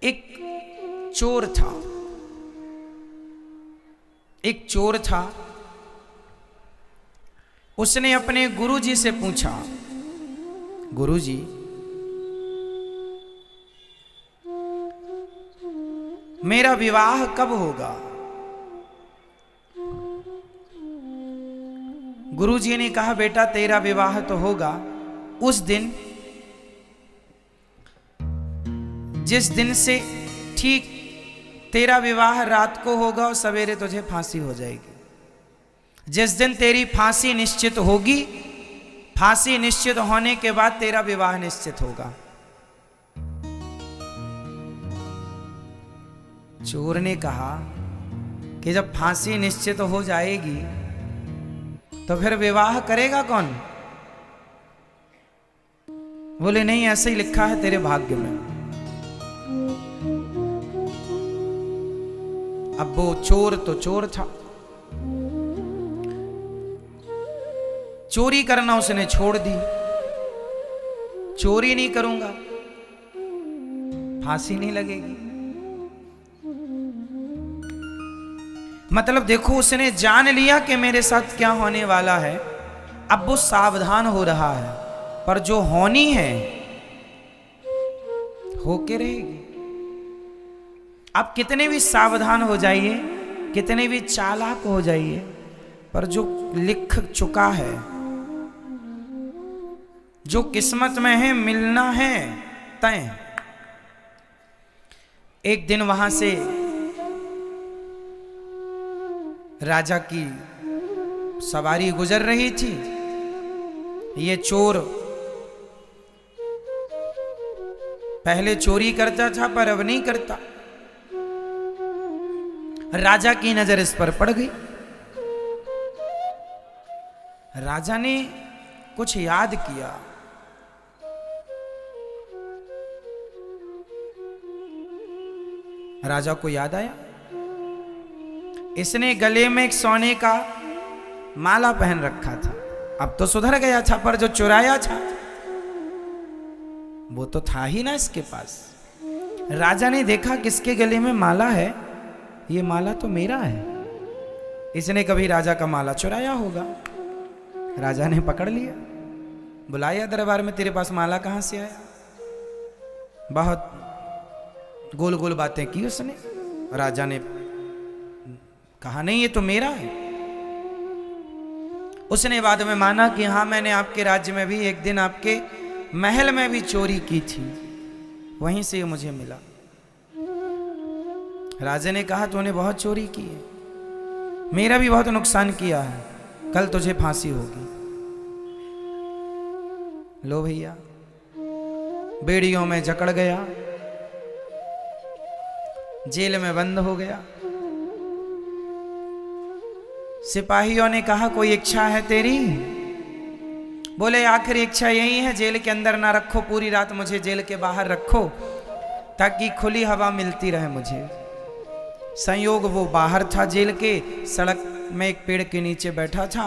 एक चोर था, एक चोर था। उसने अपने गुरुजी से पूछा, गुरुजी मेरा विवाह कब होगा? गुरुजी ने कहा, बेटा तेरा विवाह तो होगा उस दिन जिस दिन से ठीक तेरा विवाह रात को होगा और सवेरे तुझे फांसी हो जाएगी। जिस दिन तेरी फांसी निश्चित होगी, फांसी निश्चित होने के बाद तेरा विवाह निश्चित होगा। चोर ने कहा कि जब फांसी निश्चित हो जाएगी तो फिर विवाह करेगा कौन? बोले नहीं, ऐसे ही लिखा है तेरे भाग्य में। अब वो चोर तो चोर था, चोरी करना उसने छोड़ दी। चोरी नहीं करूंगा, फांसी नहीं लगेगी। मतलब देखो, उसने जान लिया कि मेरे साथ क्या होने वाला है। अब वो सावधान हो रहा है, पर जो होनी है होके रहेगी। आप कितने भी सावधान हो जाइए, कितने भी चालाक हो जाइए, पर जो लिख चुका है, जो किस्मत में है, मिलना है तय। एक दिन वहां से राजा की सवारी गुजर रही थी। ये चोर पहले चोरी करता था पर अब नहीं करता। राजा की नजर इस पर पड़ गई। राजा ने कुछ याद किया। राजा को याद आया, इसने गले में एक सोने का माला पहन रखा था। अब तो सुधर गया था, पर जो चुराया था वो तो था ही ना इसके पास। राजा ने देखा किसके गले में माला है, ये माला तो मेरा है। इसने कभी राजा का माला चुराया होगा। राजा ने पकड़ लिया, बुलाया दरबार में, तेरे पास माला कहां से आया? बहुत गोल गोल बातें की उसने। राजा ने कहा नहीं, ये तो मेरा है। उसने बाद में माना कि हाँ, मैंने आपके राज्य में भी एक दिन आपके महल में भी चोरी की थी, वहीं से ये मुझे मिला। राजा ने कहा तूने बहुत चोरी की है, मेरा भी बहुत नुकसान किया है, कल तुझे फांसी होगी। लो भैया, बेड़ियों में जकड़ गया, जेल में बंद हो गया। सिपाहियों ने कहा कोई इच्छा है तेरी? बोले आखिरी इच्छा यही है, जेल के अंदर ना रखो, पूरी रात मुझे जेल के बाहर रखो ताकि खुली हवा मिलती रहे मुझे। संयोग वो बाहर था जेल के, सड़क में एक पेड़ के नीचे बैठा था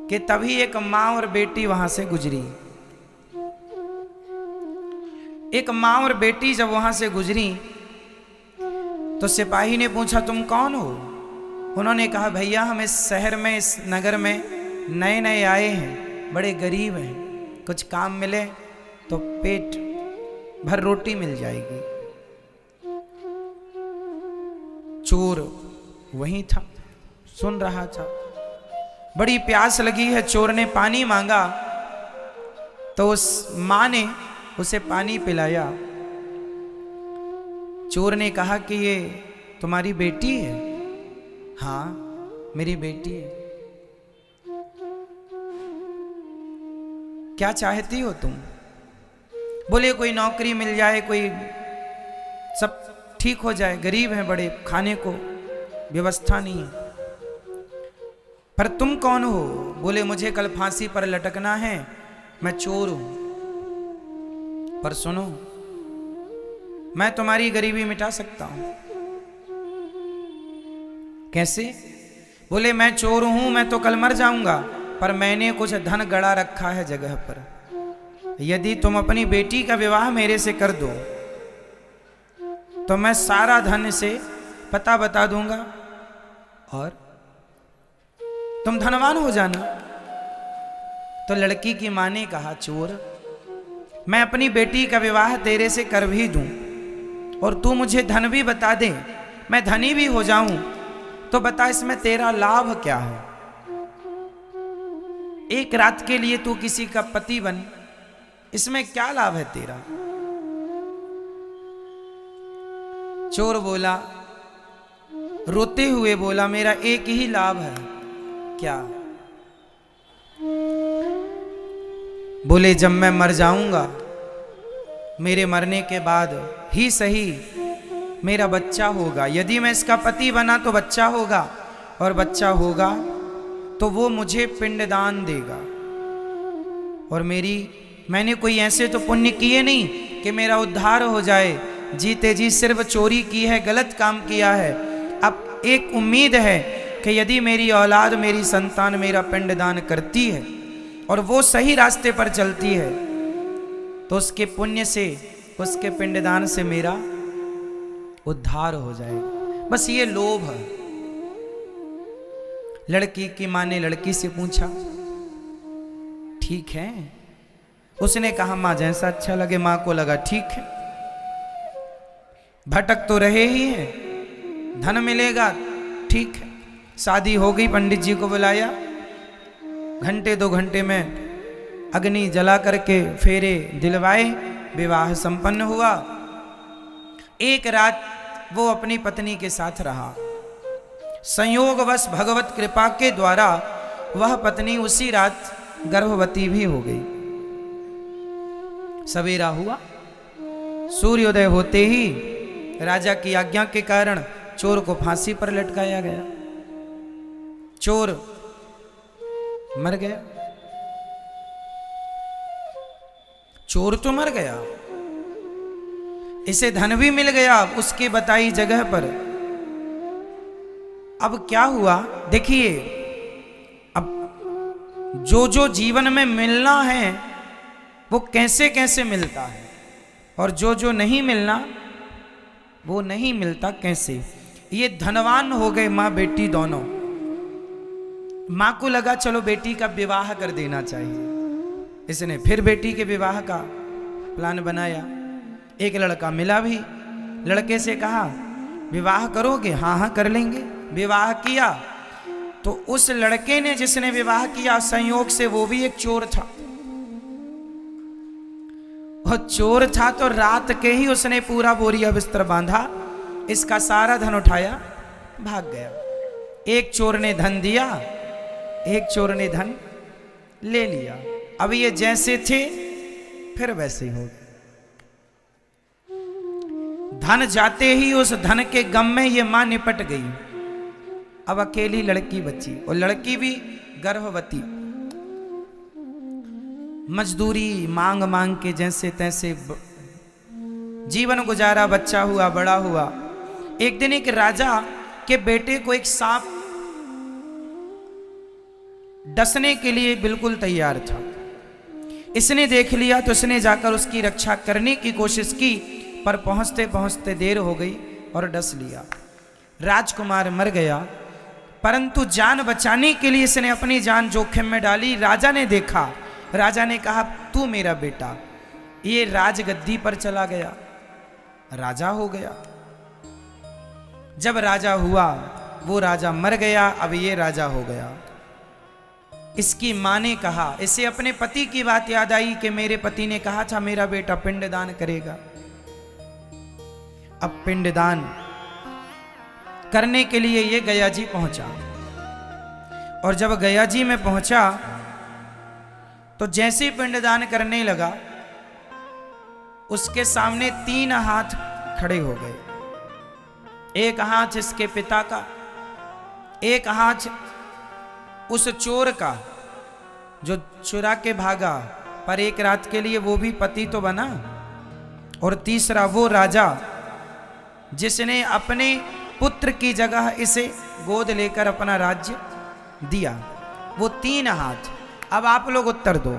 कि तभी एक माँ और बेटी वहां से गुजरी। एक माँ और बेटी जब वहां से गुजरी तो सिपाही ने पूछा तुम कौन हो? उन्होंने कहा भैया हम इस शहर में, इस नगर में नए नए आए हैं, बड़े गरीब हैं, कुछ काम मिले तो पेट भर रोटी मिल जाएगी। चोर वहीं था, सुन रहा था। बड़ी प्यास लगी है, चोर ने पानी मांगा तो उस मां ने उसे पानी पिलाया। चोर ने कहा कि ये तुम्हारी बेटी है? हाँ मेरी बेटी है। क्या चाहती हो तुम? बोले कोई नौकरी मिल जाए, कोई सब ठीक हो जाए, गरीब हैं बड़े, खाने को व्यवस्था नहीं है। पर तुम कौन हो? बोले मुझे कल फांसी पर लटकना है, मैं चोर हूं। पर सुनो, मैं तुम्हारी गरीबी मिटा सकता हूं। कैसे? बोले मैं चोर हूं, मैं तो कल मर जाऊंगा, पर मैंने कुछ धन गड़ा रखा है जगह पर। यदि तुम अपनी बेटी का विवाह मेरे से कर दो तो मैं सारा धन से पता बता दूंगा और तुम धनवान हो जाना। तो लड़की की मां ने कहा, चोर, मैं अपनी बेटी का विवाह तेरे से कर भी दूं और तू मुझे धन भी बता दे, मैं धनी भी हो जाऊं, तो बता इसमें तेरा लाभ क्या है? एक रात के लिए तू किसी का पति बन, इसमें क्या लाभ है तेरा? चोर बोला, रोते हुए बोला, मेरा एक ही लाभ है। क्या? बोले, जब मैं मर जाऊंगा, मेरे मरने के बाद ही सही मेरा बच्चा होगा। यदि मैं इसका पति बना तो बच्चा होगा, और बच्चा होगा तो वो मुझे पिंडदान देगा। और मैंने कोई ऐसे तो पुण्य किए नहीं कि मेरा उद्धार हो जाए। जीते जी सिर्फ चोरी की है, गलत काम किया है। अब एक उम्मीद है कि यदि मेरी औलाद, मेरी संतान मेरा पिंडदान करती है और वो सही रास्ते पर चलती है, तो उसके पुण्य से, उसके पिंडदान से मेरा उद्धार हो जाएगा। बस ये लोभ है। लड़की की मां ने लड़की से पूछा, ठीक है? उसने कहा, मां जैसा अच्छा लगे। मां को लगा ठीक है, भटक तो रहे ही है, धन मिलेगा, ठीक है। शादी हो गई, पंडित जी को बुलाया, घंटे 2 घंटे में अग्नि जला करके फेरे दिलवाए, विवाह संपन्न हुआ। एक रात वो अपनी पत्नी के साथ रहा। संयोगवश भगवत कृपा के द्वारा वह पत्नी उसी रात गर्भवती भी हो गई। सवेरा हुआ, सूर्योदय होते ही राजा की आज्ञा के कारण चोर को फांसी पर लटकाया गया। चोर मर गया। चोर तो मर गया, इसे धन भी मिल गया उसके बताई जगह पर। अब क्या हुआ देखिए, अब जो जीवन में मिलना है वो कैसे कैसे मिलता है, और जो नहीं मिलना वो नहीं मिलता कैसे। ये धनवान हो गए माँ बेटी दोनों। माँ को लगा चलो बेटी का विवाह कर देना चाहिए। इसने फिर बेटी के विवाह का प्लान बनाया। एक लड़का मिला भी, लड़के से कहा, विवाह करोगे? हाँ हाँ कर लेंगे। विवाह किया तो उस लड़के ने, जिसने विवाह किया, संयोग से वो भी एक चोर था। वो चोर था तो रात के ही उसने पूरा बोरिया बिस्तर बांधा, इसका सारा धन उठाया, भाग गया। एक चोर ने धन दिया, एक चोर ने धन ले लिया। अब ये जैसे थे फिर वैसे ही हो गए। धन जाते ही उस धन के गम में ये मां निपट गई। अब अकेली लड़की बची, और लड़की भी गर्भवती। मजदूरी मांग मांग के जैसे तैसे जीवन गुजारा, बच्चा हुआ, बड़ा हुआ। एक दिन एक राजा के बेटे को एक सांप डसने के लिए बिल्कुल तैयार था। इसने देख लिया तो इसने जाकर उसकी रक्षा करने की कोशिश की, पर पहुंचते पहुंचते देर हो गई और डस लिया। राजकुमार मर गया, परंतु जान बचाने के लिए इसने अपनी जान जोखिम में डाली। राजा ने देखा, राजा ने कहा, तू मेरा बेटा। ये राजगद्दी पर चला गया, राजा हो गया। जब राजा हुआ, वो राजा मर गया, अब ये राजा हो गया। इसकी मां ने कहा, इसे अपने पति की बात याद आई कि मेरे पति ने कहा था मेरा बेटा पिंडदान करेगा। अब पिंडदान करने के लिए ये गया जी पहुंचा, और जब गया जी में पहुंचा तो जैसे ही पिंडदान करने लगा, उसके सामने 3 हाथ खड़े हो गए। एक हाथ इसके पिता का, एक हाथ उस चोर का जो चुरा के भागा, पर एक रात के लिए वो भी पति तो बना, और तीसरा वो राजा जिसने अपने पुत्र की जगह इसे गोद लेकर अपना राज्य दिया। वो 3 हाथ। अब आप लोग उत्तर दो,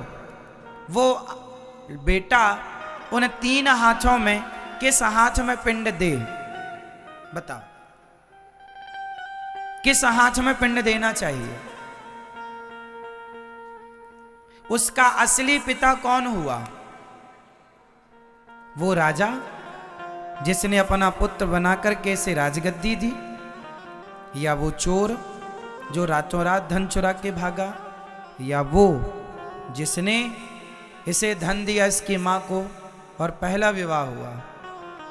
वो बेटा उन 3 हाथों में किस हाथ में पिंड दे? बताओ किस हाथ में पिंड देना चाहिए? उसका असली पिता कौन हुआ? वो राजा जिसने अपना पुत्र बनाकर के इसे राजगद्दी दी, या वो चोर जो रातों रात धन चुरा के भागा, या वो जिसने इसे धन दिया इसकी मां को और पहला विवाह हुआ?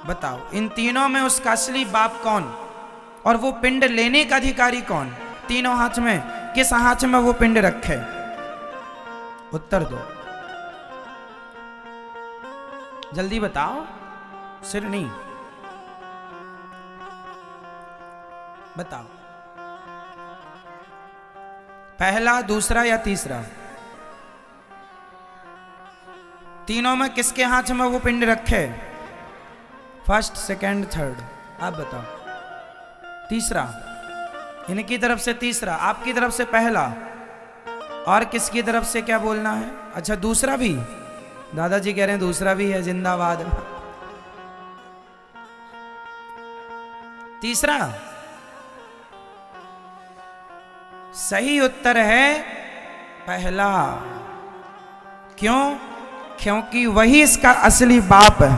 बताओ इन तीनों में उसका असली बाप कौन और वो पिंड लेने का अधिकारी कौन? तीनों हाथ में किस हाथ में वो पिंड रखे? उत्तर दो, जल्दी बताओ, सिर नहीं, बताओ पहला, दूसरा या तीसरा? तीनों में किसके हाथ में वो पिंड रखे? फर्स्ट, सेकंड, थर्ड, आप बताओ। तीसरा, इनकी तरफ से तीसरा, आपकी तरफ से पहला, और किसकी तरफ से क्या बोलना है? अच्छा दूसरा भी, दादाजी कह रहे हैं दूसरा भी है, जिंदाबाद। तीसरा सही उत्तर है पहला। क्यों? क्योंकि वही इसका असली बाप है,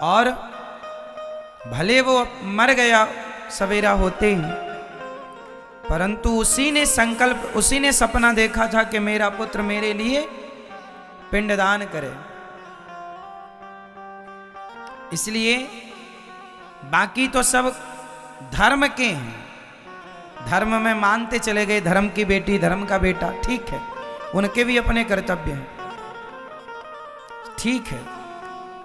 और भले वो मर गया सवेरा होते ही, परंतु उसी ने संकल्प, उसी ने सपना देखा था कि मेरा पुत्र मेरे लिए पिंडदान करे। इसलिए बाकी तो सब धर्म के हैं, धर्म में मानते चले गए, धर्म की बेटी, धर्म का बेटा, ठीक है, उनके भी अपने कर्तव्य हैं, ठीक है,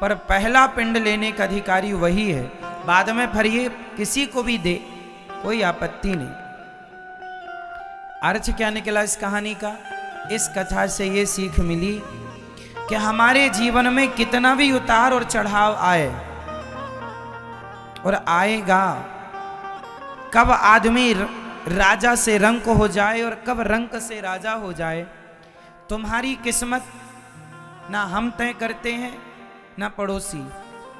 पर पहला पिंड लेने का अधिकारी वही है। बाद में फिर ये किसी को भी दे, कोई आपत्ति नहीं। अर्थ क्या निकला इस कहानी का? इस कथा से ये सीख मिली कि हमारे जीवन में कितना भी उतार और चढ़ाव आए और आएगा, कब आदमी राजा से रंक हो जाए और कब रंक से राजा हो जाए, तुम्हारी किस्मत ना हम तय करते हैं ना पड़ोसी।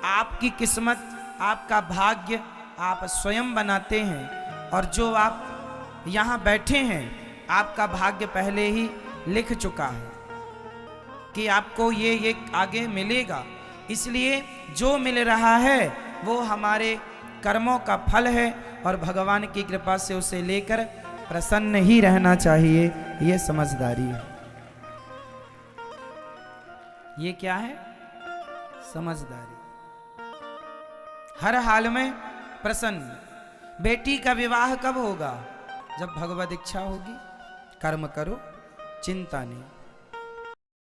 आपकी किस्मत, आपका भाग्य आप स्वयं बनाते हैं, और जो आप यहाँ बैठे हैं आपका भाग्य पहले ही लिख चुका है कि आपको ये आगे मिलेगा। इसलिए जो मिल रहा है वो हमारे कर्मों का फल है, और भगवान की कृपा से उसे लेकर प्रसन्न ही रहना चाहिए। ये समझदारी है। ये क्या है? समझदारी। हर हाल में प्रसन्न। बेटी का विवाह कब होगा? जब भगवत इच्छा होगी। कर्म करो, चिंता नहीं।